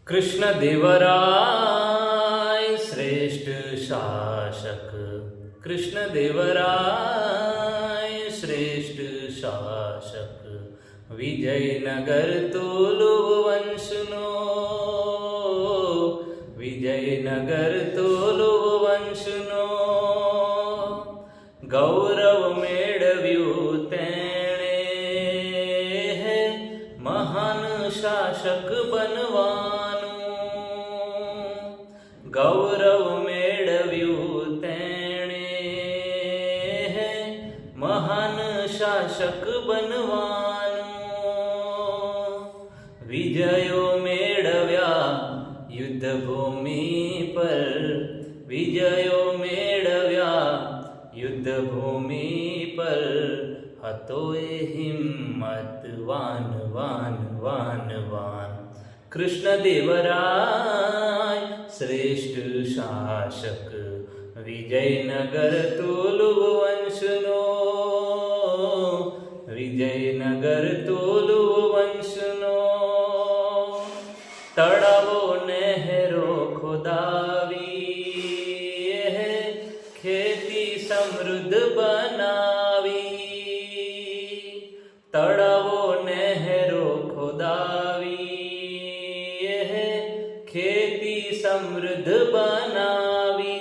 कृष्णदेवराय श्रेष्ठ शासक। कृष्णदेवराय श्रेष्ठ शासक। विजयनगर तोलुव वंशनो, विजयनगर तोलुव वंशनो। गौरव मेळव्યું तेणे, महान शासक बनવાનું। ગૌરવ મેળવ્યું તેણે, મહાન શાસક બનવાનું। વિજયો મેળવ્યા યુદ્ધભૂમિ પર, વિજયો મેળવ્યા યુદ્ધભૂમિ પર। હતો એ હિંમત van van van van. Krishnadevaraya શ્રેષ્ઠ શાસક। વિજયનગર તોલુવ વંશનો, વિજયનગર તોલુવ વંશનો। તળાવો નહેરો ખોદાવી, ખેતી સમૃદ્ધ બનાવી। તળાવો નહેરો ખોદાવી, ખેતી સમૃદ્ધ બનાવી।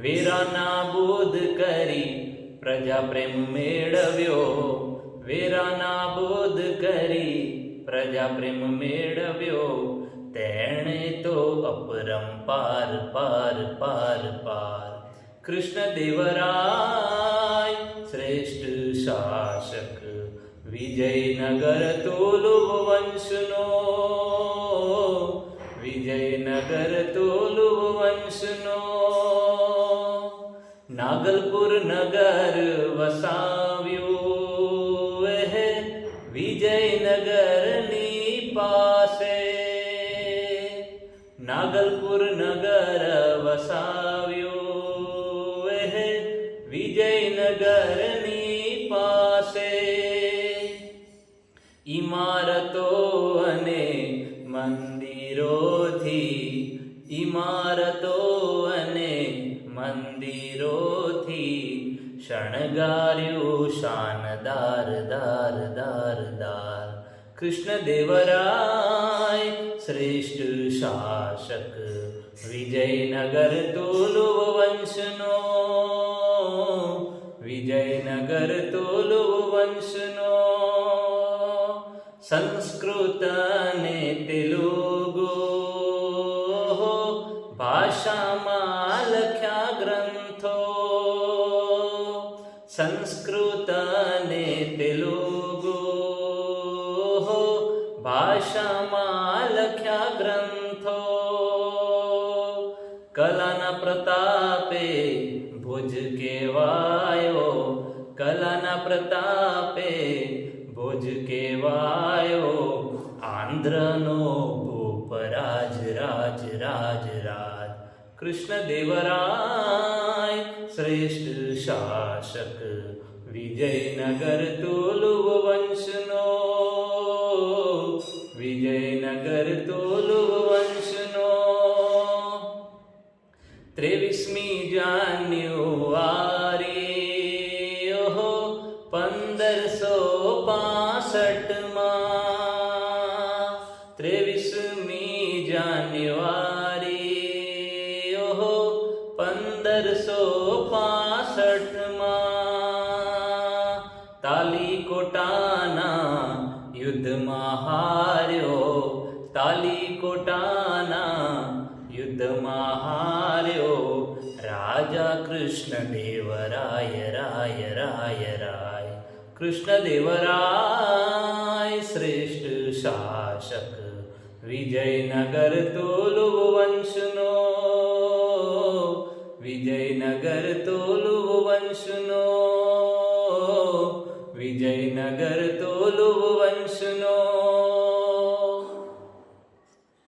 વીરાના બોધ કરી પ્રજા પ્રેમ મેળવ્યો, વીરાના બોધ કરી પ્રજા પ્રેમ મેળવ્યો। તેણે તો અપરંપાર પાર પાર પાર। કૃષ્ણદેવરાય શ્રેષ્ઠ શાસક। વિજયનગર તોલુવ વંશનો, વિજયનગર તોલુવ વંશનો। નાગલપુર નગર વસાવ્યું, વિજયનગરની પાસે। નાગલપુર નગર વસાવ્યું, વિજયનગરની પાસે। ઇમારતો અને મંદિરોથી, ઇમારતો અને મંદિરોથી શણગાર્યું શાનદાર દાર દાર દાર। કૃષ્ણદેવરાય શ્રેષ્ઠ શાસક। વિજયનગર તોલુવ વંશનો, વિજયનગર તોલુવ વંશનો। સંસ્કૃત અને તેલુગુ ભાષામાં લખ્યા ગ્રંથો, સંસ્કૃત અને તેલુગુ ભાષામાં લખ્યા ગ્રંથો। કલાના પ્રતાપે ભુજ કહેવાયો, કલાના પ્રતાપે ભુજ કહેવાયો। આંધ્રનો ભૂપ રાજ રાજ રાજ રાજ। કૃષ્ણદેવરાય શ્રેષ્ઠ શાસક। વિજયનગર તોલુવ વંશનો, વિજયનગર તોલુવ વંશનો। 23મી જાન્યુઆરી 1565માં, 23મી જાન્યુઆરી 1565માં। તાલીકોટાના યુદ્ધમાં હાર્યો, તાલીકોટાના યુદ્ધમાં હાર્યો। રાજા કૃષ્ણદેવરાય રાય રાય રાય। કૃષ્ણદેવરાય શ્રેષ્ઠ શાસક। વિજયનગર તોલુવ વંશનો, વિજયનગર તોલુવ વંશનો, વિજયનગર તોલુવ વંશનો।